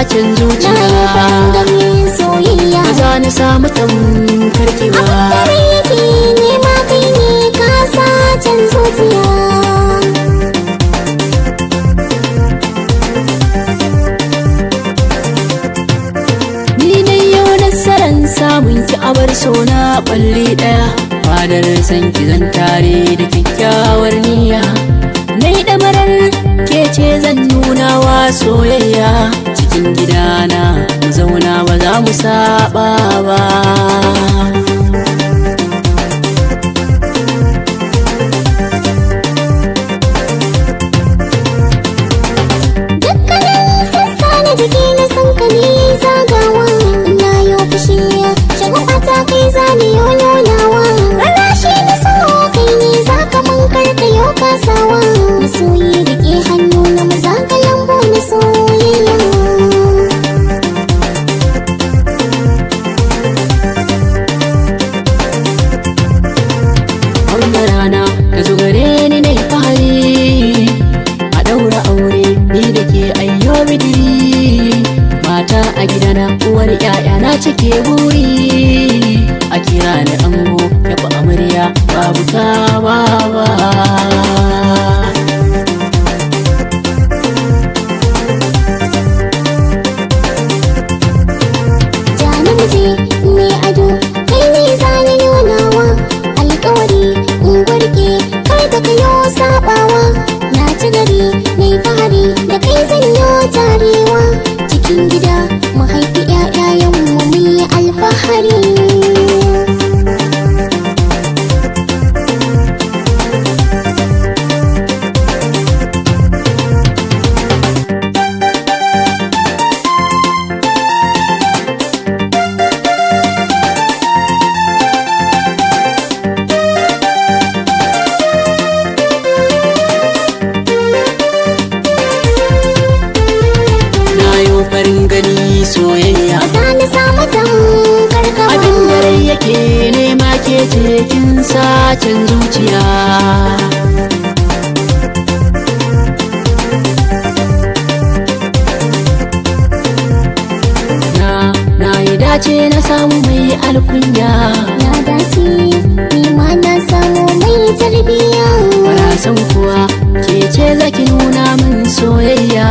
sacin zuciya. Soyayya ba za na samu tamkarki ba. abin da yake nema kai ne ka sacin zuciya. Ni dai yau nasaran samun ki abar sona balli daya. Fadar san ki zan tare da kyakkyawar niyya. Nai damarar ke ce zan nuna wa soyayya. Cikin gidana mu zauna ba za mu saba ba. Dukkanin sassa na jiki na san ka ne zagawa. Ina yau fushi shagwaba ta kai zane yau nunawa. Rana shi na so kai ne za ka man karka yau kasawa. Masoyi rike hannu na maza ka lambu na soyayya. Wannan rana ka zo gare ni na yi fahari. A ɗaura aure ni da ke ayyo bidiri. Mata a gidana uwar ‘ya'yana cike buri. A kira ni ango ya fi amarya babu ta ba. Jani muje ne ado kai ne zane nunawa. Alkawari in gwarke kai da kayo sabawa. Na ci gari na yi fahari da kai zan yi tarewa. Cikin gida mu haifi ƴaƴayen mu yi alfahari. Farin gani soyayya Za na samu tamkar ka ba. abin da rai yake nema ke ce kin sacin zuciya. Na yi dace na samu mai alkunya. Na dace ni ma na samu mai tarbiyya. Farasan kuwa ke ce zaki nuna min soyayya.